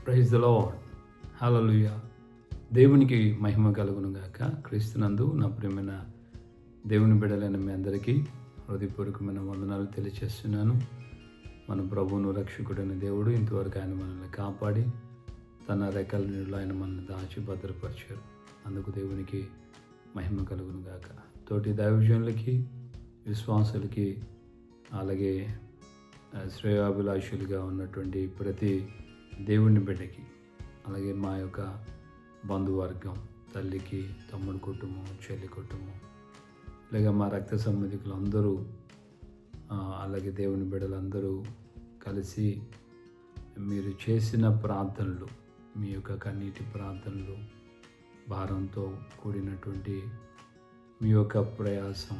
Praise the lord. హల్లెలూయా. దేవునికి మహిమ కలుగును గాక. క్రీస్తునందు నా ప్రియమైన దేవుని బిడ్డలైన మీ అందరికీ హృదయపూర్వకమైన వందనాలు తెలియజేస్తున్నాను. మన ప్రభువును రక్షకుడైన దేవుడు ఇంతవరకు ఆయన మనల్ని కాపాడి తన రెక్కల నీడలో ఆయన మనల్ని దాచి భద్రపరిచారు. అందుకు దేవునికి మహిమ కలుగును గాక. తోటి దైవజనులకి, విశ్వాసులకి, అలాగే శ్రేయాభిలాషులుగా ఉన్నటువంటి ప్రతి దేవుని బిడ్డకి, అలాగే మా యొక్క బంధువర్గం, తల్లికి, తమ్ముడు కుటుంబం, చెల్లి కుటుంబం, అలాగే మా రక్త సంబంధికులు అందరూ, అలాగే దేవుని బిడ్డలందరూ కలిసి మీరు చేసిన ప్రార్థనలు, మీ యొక్క కన్నీటి ప్రార్థనలు, భారంతో కూడినటువంటి మీ యొక్క ప్రయాసం,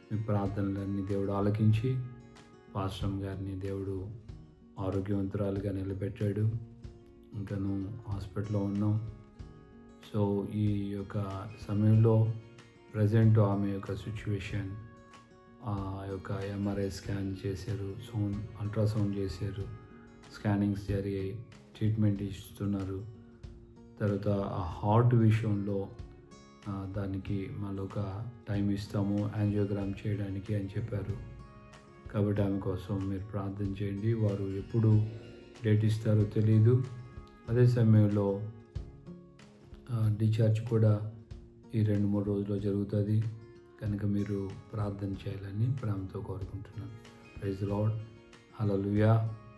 మీ ప్రార్థనలన్నీ దేవుడు ఆలకించి పాస్టర్ గారిని దేవుడు ఆరోగ్యవంతురాలుగా నిలబెట్టాడు. ఇంకను హాస్పిటల్లో ఉన్నాం. సో ఈ యొక్క సమయంలో ప్రజెంట్ ఆమె యొక్క సిచ్యువేషన్, ఆ యొక్క ఎంఆర్ఐ స్కాన్ చేశారు, అల్ట్రాసౌండ్ చేశారు, స్కానింగ్స్ జరిగాయి, ట్రీట్మెంట్ ఇస్తున్నారు. తర్వాత ఆ హార్ట్ విషయంలో దానికి మళ్ళీ ఒక టైం ఇస్తాము యాంజియోగ్రామ్ చేయడానికి అని చెప్పారు. కాబట్టి ఆమె కోసం మీరు ప్రార్థన చేయండి. వారు ఎప్పుడు డేట్ ఇస్తారో తెలియదు. అదే సమయంలో డిశ్చార్జ్ కూడా ఈ 2-3 రోజుల్లో జరుగుతుంది. కనుక మీరు ప్రార్థన చేయాలని ప్రేమతో కోరుకుంటున్నాను. Praise the lord. హల్లెలూయా.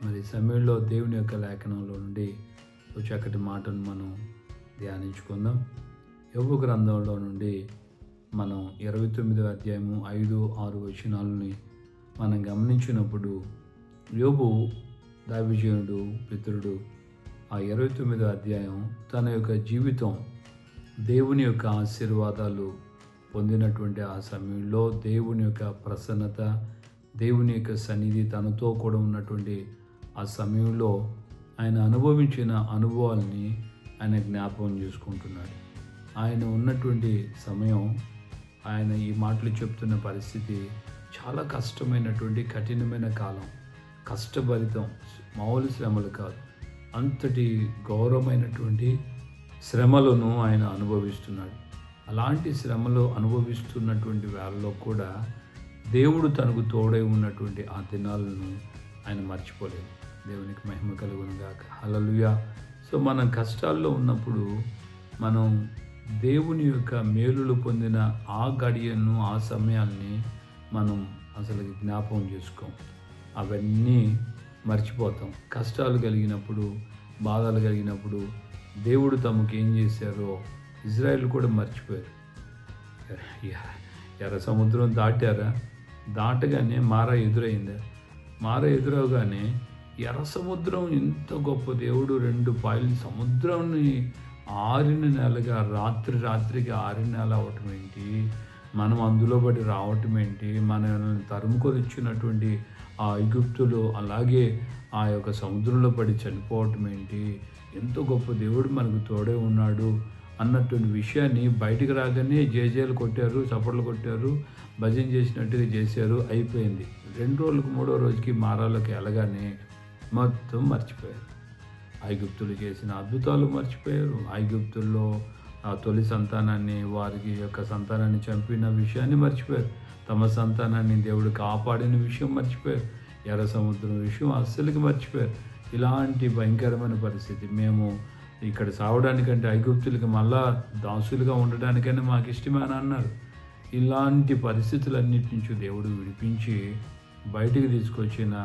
మరి సమయంలో దేవుని యొక్క లేఖనంలో నుండి ఒక చక్కటి మాటను మనం ధ్యానించుకుందాం. యోబు గ్రంథంలో నుండి మనం 29వ అధ్యాయము 5-6 వచనాలని మనం గమనించినప్పుడు, యోబు దైవజనుడు, పితరుడు, ఆ 29వ అధ్యాయం తన యొక్క జీవితం దేవుని యొక్క ఆశీర్వాదాలు పొందినటువంటి ఆ సమయంలో, దేవుని యొక్క ప్రసన్నత, దేవుని యొక్క సన్నిధి తనతో కూడా ఉన్నటువంటి ఆ సమయంలో ఆయన అనుభవించిన అనుభవాల్ని ఆయన జ్ఞాపకం చేసుకుంటున్నాడు. ఆయన ఉన్నటువంటి సమయం, ఆయన ఈ మాటలు చెప్తున్న పరిస్థితి చాలా కష్టమైనటువంటి కఠినమైన కాలం, కష్టభరితం, మామూలు శ్రమలు కాదు, అంతటి ఘోరమైనటువంటి శ్రమలను ఆయన అనుభవిస్తున్నాడు. అలాంటి శ్రమలు అనుభవిస్తున్నటువంటి వేళలో కూడా దేవుడు తనకు తోడై ఉన్నటువంటి ఆ దినాలను ఆయన మర్చిపోలేదు. దేవునికి మహిమ కలుగును గాక. హల్లెలూయా. సో మనం కష్టాల్లో ఉన్నప్పుడు మనం దేవుని యొక్క మేలులు పొందిన ఆ గడియను, ఆ సమయాల్ని మనం అసలు జ్ఞాపకం చేసుకోం. అవన్నీ మర్చిపోతాం. కష్టాలు కలిగినప్పుడు, బాధలు కలిగినప్పుడు దేవుడు తమకు ఏం చేశారో ఇజ్రాయేల్ కూడా మర్చిపోయారు. ఎర్ర సముద్రం దాటారా, దాటగానే మారా ఎదురైందా, మారా ఎదురవగానే ఎర్ర సముద్రం ఎంత గొప్ప దేవుడు 2 పాయలు సముద్రాన్ని ఆరిన నెలగా రాత్రికి ఆరిన నెల అవటం ఏంటి, మనం అందులో పడి రావటం ఏంటి, మనల్ని తరుముకొని వచ్చినటువంటి ఆ ఐగుప్తులు అలాగే ఆ యొక్క సముద్రంలో పడి చనిపోవటం ఏంటి, ఎంతో గొప్ప దేవుడు మనకు తోడే ఉన్నాడు అన్నటువంటి విషయాన్ని బయటికి రాగానే జేజేలు కొట్టారు, చప్పట్లు కొట్టారు, భజన చేసినట్టుగా చేశారు, అయిపోయింది. 2 రోజులకు 3వ రోజుకి మారాలోకి వెళ్ళగానే మొత్తం మర్చిపోయారు. ఐగుప్తులు చేసిన అద్భుతాలు మర్చిపోయారు. ఐగుప్తుల్లో ఆ తొలి సంతానాన్ని, వారికి యొక్క సంతానాన్ని చంపిన విషయాన్ని మర్చిపోయారు. తమ సంతానాన్ని దేవుడు కాపాడిన విషయం మర్చిపోయారు. ఎర్ర సముద్రం విషయం అస్సలకి మర్చిపోయారు. ఇలాంటి భయంకరమైన పరిస్థితి, మేము ఇక్కడ సావడానికంటే ఐగుప్తులకి మళ్ళా దాసులుగా ఉండడానికైనా మాకు ఇష్టమే అని అన్నారు. ఇలాంటి పరిస్థితులన్నిటి నుంచి దేవుడు విడిపించి బయటికి తీసుకొచ్చిన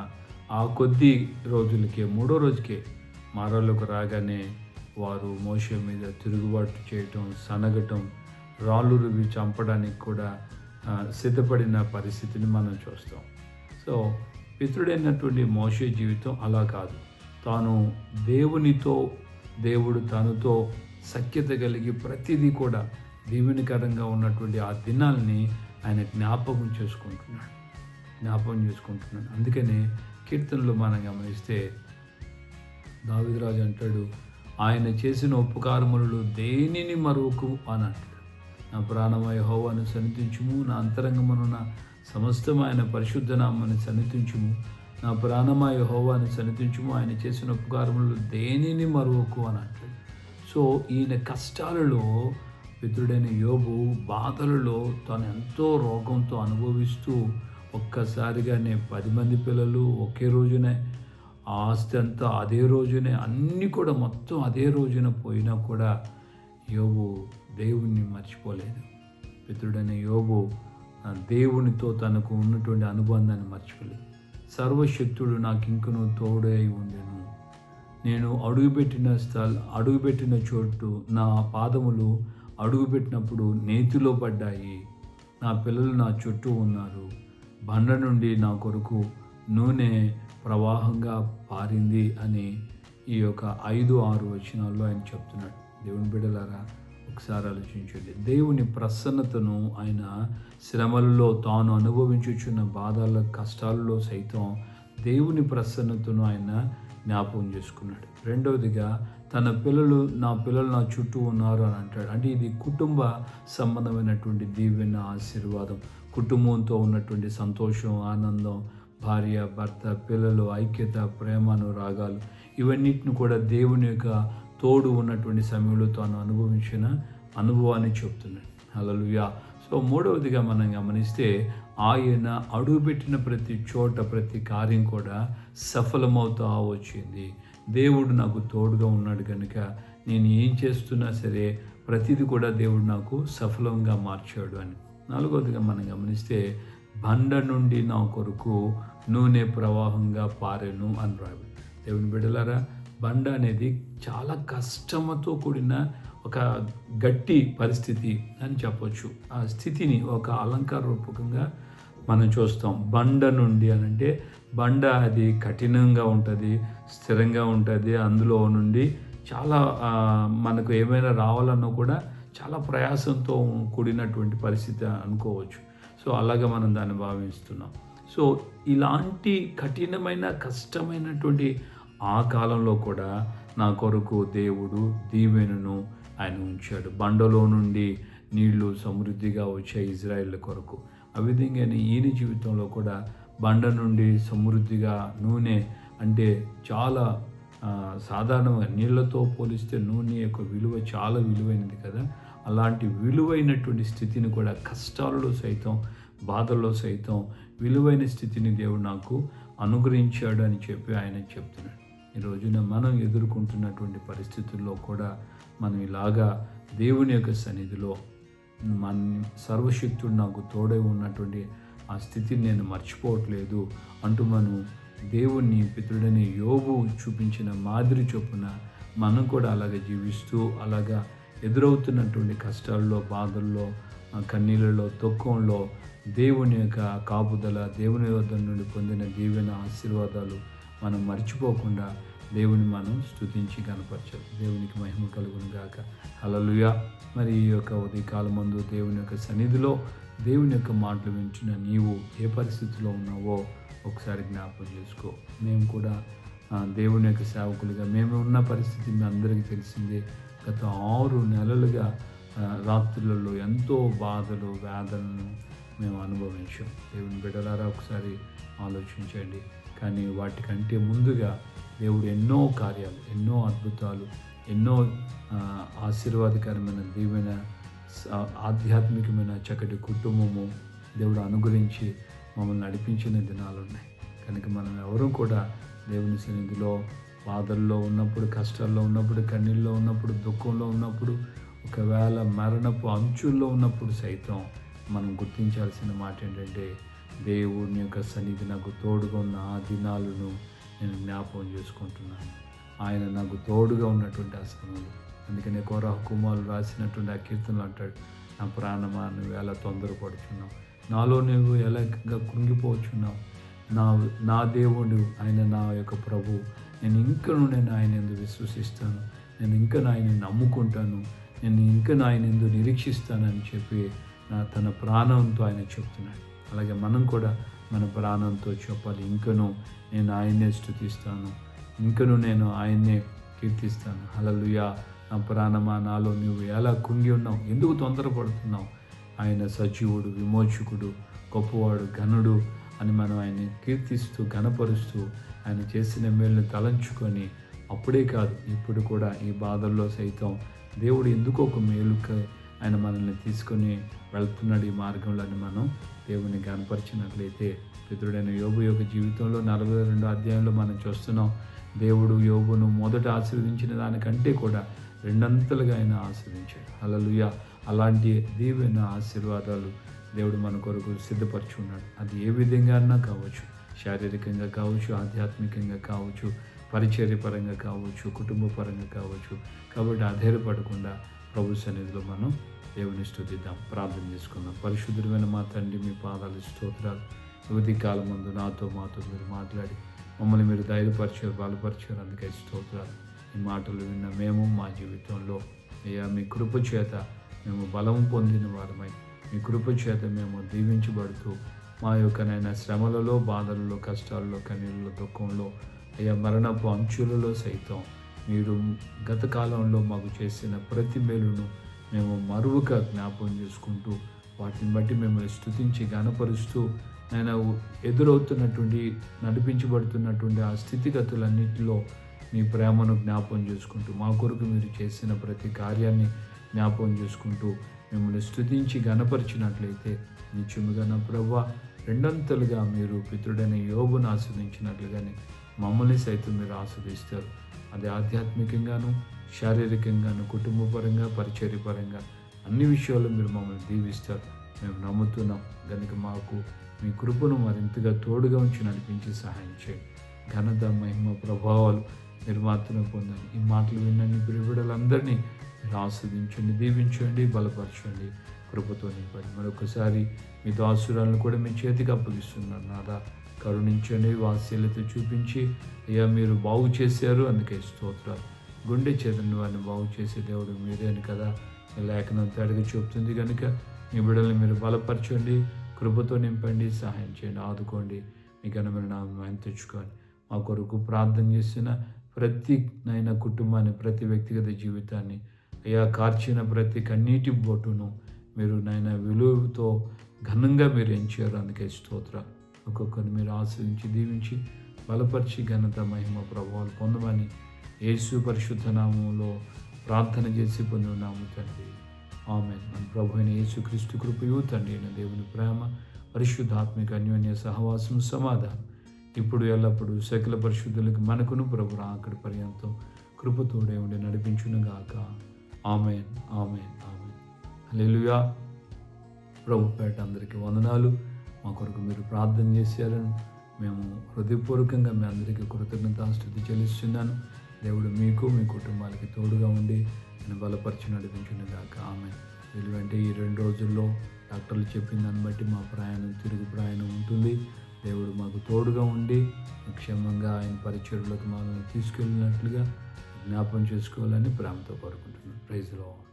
ఆ కొద్ది రోజులకే, 3వ రోజుకే మారాలోకి రాగానే వారు మోషే మీద తిరుగుబాటు చేయటం, సనగటం, రాళ్ళు రువి చంపడానికి కూడా సిద్ధపడిన పరిస్థితిని మనం చూస్తాం. సో పితృడైనటువంటి మోషే జీవితం అలా కాదు. తాను దేవునితో, దేవుడు తనతో సఖ్యత కలిగి ప్రతిదీ కూడా దీవెనకరంగా ఉన్నటువంటి ఆ దినాల్ని ఆయన జ్ఞాపకం చేసుకుంటున్నాడు. అందుకనే కీర్తనలు మనం గమనిస్తే దావీదురాజు అంటాడు, ఆయన చేసిన ఉపకారములలో దేనిని మరువకు అని అంటాడు. నా ప్రాణమయ యెహోవాను సన్నిధించుము, నా అంతరంగమునున్న సమస్తమైన పరిశుద్ధ నామమును సన్నిధించుము, నా ప్రాణమా యెహోవాను సన్నిధించుము, ఆయన చేసిన ఉపకారములు దేనిని మరువకు అని అంటాడు. సో ఈయన కష్టాలలో పితృడైన యోబు బాధలలో తను ఎంతో రోగంతో అనుభవిస్తూ ఒక్కసారిగానే 10 మంది పిల్లలు ఒకే రోజునే, ఆస్తి అంతా అదే రోజునే, అన్నీ కూడా మొత్తం అదే రోజున పోయినా కూడా యోబు దేవుణ్ణి మర్చిపోలేదు. పితృడైన యోబు దేవునితో తనకు ఉన్నటువంటి అనుబంధాన్ని మర్చిపోలేదు. సర్వశక్తుడు నాకు ఇంకను తోడై ఉండెను. నేను అడుగుపెట్టిన చోటు నా పాదములు అడుగుపెట్టినప్పుడు నేతిలో పడ్డాయి. నా పిల్లలు నా చుట్టూ ఉన్నారు. బండ నుండి నా కొరకు నూనె ప్రవాహంగా పారింది అని ఈ యొక్క 5-6 వచనాల్లో ఆయన చెప్తున్నాడు. దేవుని బిడ్డలారా, ఒకసారి ఆలోచించండి. దేవుని ప్రసన్నతను ఆయన శ్రమలలో తాను అనుభవించుచున్న బాధల కష్టాలలో సైతం దేవుని ప్రసన్నతను ఆయన జ్ఞాపకం చేసుకున్నాడు. రెండవదిగా నా పిల్లలు నా చుట్టూ ఉన్నారు అని అంటాడు. అంటే ఇది కుటుంబ సంబంధమైనటువంటి దీవెన, ఆశీర్వాదం, కుటుంబంతో ఉన్నటువంటి సంతోషం, ఆనందం, భార్య, భర్త, పిల్లలు, ఐక్యత, ప్రేమ, అనురాగాలు, ఇవన్నిటిని కూడా దేవుని యొక్క తోడు ఉన్నటువంటి సమయంలో తాను అనుభవించిన అనుభవాన్ని చెప్తున్నాడు. హల్లెలూయా. సో మూడవదిగా మనం గమనిస్తే ఆయన అడుగుపెట్టిన ప్రతి చోట ప్రతి కార్యం కూడా సఫలమవుతూ వచ్చింది. దేవుడు నాకు తోడుగా ఉన్నాడు కనుక నేను ఏం చేస్తున్నా సరే ప్రతిదీ కూడా దేవుడు నాకు సఫలంగా మార్చాడు అని. నాలుగవదిగా మనం గమనిస్తే బండ నుండి నా కొరకు నూనె ప్రవాహంగా పారెను అని రాయబడింది. దేవుని బిడ్డలారా, బండ అనేది చాలా కష్టంతో కూడిన ఒక గట్టి పరిస్థితి అని చెప్పొచ్చు. ఆ స్థితిని ఒక అలంకార రూపకంగా మనం చూస్తాం. బండ నుండి అని అంటే బండ అది కఠినంగా ఉంటుంది, స్థిరంగా ఉంటుంది. అందులో నుండి చాలా మనకు ఏమైనా రావాలన్నా కూడా చాలా ప్రయాసంతో కూడినటువంటి పరిస్థితి అనుకోవచ్చు. సో అలాగా మనం దాన్ని భావిస్తున్నాం. సో ఇలాంటి కఠినమైన కష్టమైనటువంటి ఆ కాలంలో కూడా నా కొరకు దేవుడు దీవెనను ఆయన ఉంచాడు. బండలో నుండి నీళ్లు సమృద్ధిగా వచ్చాయి ఇజ్రాయేల్ కొరకు. ఆ విధంగానే ఈయన జీవితంలో కూడా బండ నుండి సమృద్ధిగా నూనె అంటే చాలా సాధారణంగా నీళ్లతో పోలిస్తే నూనె యొక్క విలువ చాలా విలువైనది కదా. అలాంటి విలువైనటువంటి స్థితిని కూడా కష్టాలలో సైతం, బాధల్లో సైతం విలువైన స్థితిని దేవుడు నాకు అనుగ్రహించాడు అని చెప్పి ఆయన చెప్తున్నాడు. ఈ రోజున మనం ఎదుర్కొంటున్నటువంటి పరిస్థితుల్లో కూడా మనం ఇలాగా దేవుని యొక్క సన్నిధిలో మన సర్వశక్తుడు నాకు తోడై ఉన్నటువంటి ఆ స్థితిని నేను మర్చిపోవట్లేదు అంటూ మనం దేవుణ్ణి పితృడైన యోబు చూపించిన మాదిరి చొప్పున మనం కూడా అలాగ జీవిస్తూ అలాగా ఎదురవుతున్నటువంటి కష్టాల్లో, బాధల్లో, కన్నీళ్ళలో, దుఃఖంలో దేవుని యొక్క కాపుదల, దేవుని వద్ద నుండి పొందిన దీవెన, ఆశీర్వాదాలు మనం మర్చిపోకుండా దేవుని మనం స్తుతించి కనపరచాలి. దేవునికి మహిమ కలుగును గాక. హల్లెలూయా. మరి ఈ యొక్క ఉదయకాలం ముందు దేవుని యొక్క సన్నిధిలో దేవుని యొక్క మాటలు వింటున్న నీవు ఏ పరిస్థితిలో ఉన్నావో ఒకసారి జ్ఞాపకం చేసుకో. మేము కూడా దేవుని యొక్క సేవకులుగా మేము ఉన్న పరిస్థితి మీ అందరికీ తెలిసిందే. గత 6 నెలలుగా రాత్రులలో ఎంతో బాధలు, వేదనను మేము అనుభవించాం. దేవుని బిడ్డలారా, ఒకసారి ఆలోచించండి. కానీ వాటికంటే ముందుగా దేవుడు ఎన్నో కార్యాలు, ఎన్నో అద్భుతాలు, ఎన్నో ఆశీర్వాదకరమైన దీవెన, ఆధ్యాత్మికమైన చక్కటి కుటుంబము దేవుడు అనుగ్రహించి మమ్మల్ని నడిపించిన దినాలు ఉన్నాయి. కనుక మనం ఎవరూ కూడా దేవుని సన్నిధిలో బాధల్లో ఉన్నప్పుడు, కష్టాల్లో ఉన్నప్పుడు, కన్నీళ్ళలో ఉన్నప్పుడు, దుఃఖంలో ఉన్నప్పుడు, ఒకవేళ మరణపు అంచుల్లో ఉన్నప్పుడు సైతం మనం గుర్తించాల్సిన మాట ఏంటంటే దేవుని యొక్క సన్నిధి నాకు తోడుగా ఉన్న ఆ దినాలను నేను జ్ఞాపకం చేసుకుంటున్నాను. ఆయన నాకు తోడుగా ఉన్నటువంటి ఆ సమయంలో. అందుకనే కోరహ కుమారులు రాసినటువంటి ఆ కీర్తనలు అంటాడు, నా ప్రాణమా నువ్వు ఎలా తొందరపడుచున్నావు, నాలో నువ్వు ఎలాగా కృంగిపోవచ్చున్నావు. నా దేవుడు ఆయన నా యొక్క ప్రభు. నేను ఆయన ఎందు విశ్వసిస్తాను, నేను ఇంకా ఆయన నమ్ముకుంటాను, నేను ఇంకా ఆయన ఎందు నిరీక్షిస్తానని చెప్పి తన ప్రాణంతో ఆయన చెప్తున్నాడు. అలాగే మనం కూడా మన ప్రాణంతో చెప్పాలి, ఇంకను నేను ఆయన్నే స్తుతిస్తాను, ఇంకను నేను ఆయన్నే కీర్తిస్తాను. హల్లెలూయా. నా ప్రాణమా నాలో నువ్వు ఎలా కుంగి ఉన్నావు, ఎందుకు తొందరపడుతున్నావు? ఆయన సజీవుడు, విమోచకుడు, గొప్పవాడు, ఘనుడు, అని మనం ఆయన్ని కీర్తిస్తూ ఘనపరుస్తూ ఆయన చేసిన మేలుని తలంచుకొని అప్పుడే కాదు ఇప్పుడు కూడా ఈ బాధల్లో సైతం దేవుడు ఎందుకో ఒక మేలుక ఆయన మనల్ని తీసుకొని వెళ్తున్నాడు ఈ మార్గంలో అని మనం దేవుని గనపరిచినట్లయితే పితరుడైన యోబు యొక్క జీవితంలో 42 అధ్యాయంలో మనం చూస్తున్నాం. దేవుడు యోబును మొదట ఆశీర్వదించిన దానికంటే కూడా రెండంతలుగా ఆయన ఆశీర్వదించాడు. హల్లెలూయా. అలాంటి దీవెన ఆశీర్వాదాలు దేవుడు మన కొరకు సిద్ధపరచి ఉన్నాడు. అది ఏ విధంగా అన్నా కావచ్చు, శారీరకంగా కావచ్చు, ఆధ్యాత్మికంగా కావచ్చు, పరిచర్య పరంగా కావచ్చు, కుటుంబ పరంగా కావచ్చు. కాబట్టి అధైర్యపడకుండా ప్రభు సన్నిధిలో మనం దేవుని స్తుతిద్దాం, ప్రార్థన చేసుకుందాం. పరిశుద్ధుడైన మా తండ్రి, మీ పాదాలు స్తోత్రాలు. యువతి కాలం ముందు మాతో మీరు మాట్లాడి మమ్మల్ని మీరు ధైర్యపరిచారు, బలపరిచారు. అందుకే స్తోత్రాలు. ఈ మాటలు విన్న మేము మా జీవితంలో అయ్యా మీ కృప చేత మేము బలం పొందిన వారమై మీ కృప చేత మేము దీవించబడుతూ మా యొక్క నైనా శ్రమలలో, బాధలలో, కష్టాలలో, కన్నీళ్ళలో, దుఃఖంలో, అయ్యా మరణపు అంచులలో సైతం మీరు గత కాలంలో మాకు చేసిన ప్రతి మేలును మేము మరువక జ్ఞాపకం చేసుకుంటూ వాటిని బట్టి మిమ్మల్ని స్తుతించి గణపరుస్తూ నేను ఎదురవుతున్నటువంటి నడిపించబడుతున్నటువంటి ఆ స్థితిగతులన్నింటిలో మీ ప్రేమను జ్ఞాపకం చేసుకుంటూ మా కొరకు మీరు చేసిన ప్రతి కార్యాన్ని జ్ఞాపకం చేసుకుంటూ మిమ్మల్ని స్తుతించి గణపరిచినట్లయితే నిత్యముగా నా ప్రభువా రెండంతలుగా మీరు పితృడైన యోబును ఆస్వాదించినట్లుగానే మమ్మల్ని సైతం మీరు ఆస్వాదిస్తారు. అది ఆధ్యాత్మికంగాను, శారీరకంగాను, కుటుంబపరంగా, పరిచర్యపరంగా అన్ని విషయాల్లో మీరు మమ్మల్ని దీవిస్తారు. మేము నమ్ముతున్నాం కనుక మాకు మీ కృపను మరింతగా తోడుగా ఉంచి నడిపించి సహాయం చేయండి. ఘనత, మహిమ, ప్రభావాలు మీరు మాత్రమే పొందండి. ఈ మాటలు విన్న ప్రియబిడ్డలందరినీ మీరు ఆస్వాదించండి, దీవించండి, బలపరచండి, కృపతో నింపండి. మరొకసారి మీ దాసురాలను కూడా మీ చేతికి అప్పగిస్తున్నాను. నాదా కరుణించండి, వాత్సల్యత చూపించి అయ్యా మీరు బాగు చేశారు, అందుకే స్తోత్రాలు. గుండె చేతని వారిని బాగు చేసే దేవుడు మీరే అని కదా లేఖనం తేటగా చెప్తుంది. కనుక మీ బిడ్డల్ని మీరు బలపరచండి, కృపతో నింపండి, సహాయం చేయండి, ఆదుకోండి. మీ ఘనమైన నామం తెచ్చుకోండి. మా కొరకు ప్రార్థన చేసిన ప్రతి నైనా కుటుంబాన్ని, ప్రతి వ్యక్తిగత జీవితాన్ని అయ్యా కార్చిన ప్రతి కన్నీటి బొట్టును మీరు నైనా విలువతో ఘనంగా మీరు ఎంచారు, అందుకే స్తోత్రాలు. ఒక్కొక్కరిని మీరు ఆశ్రయించి దీవించి బలపరిచి ఘనత, మహిమ, ప్రభావాలు పొందమని యేసు పరిశుద్ధ నామంలో ప్రార్థన చేసి పొందున్నాము తండ్రి. ఆమేన్. మన ప్రభు అయిన యేసుక్రీస్తు కృపయు, తండ్రి అయిన దేవుని ప్రేమ, పరిశుద్ధాత్మిక అన్యోన్య సహవాసం, సమాధానం ఇప్పుడు ఎల్లప్పుడూ సకల పరిశుద్ధులకు మనకును ప్రభు అక్కడి పర్యంతం కృపతోడే ఉండి నడిపించునుగాక. ఆమేన్, ఆమేన్, ఆమేన్. హల్లెలూయా. ప్రభుపేట అందరికీ వందనాలు. మా కొరకు మీరు ప్రార్థన చేశారని మేము హృదయపూర్వకంగా మీ అందరికీ కృతజ్ఞతాస్తుతి చెల్లిస్తున్నాను. దేవుడు మీకు, మీ కుటుంబాలకి తోడుగా ఉండి నేను బలపరిచి నడిపించునుగాక. ఆమేన్. ఎందుకంటే ఈ 2 రోజుల్లో డాక్టర్లు చెప్పిన దాన్ని బట్టి మా తిరుగు ప్రయాణం ఉంటుంది. దేవుడు మాకు తోడుగా ఉండి క్షేమంగా ఆయన పరిచర్యలోకి మనల్ని తీసుకెళ్ళినట్లుగా జ్ఞాపం చేసుకోవాలని ప్రేమతో కోరుకుంటున్నాను. Praise the lord.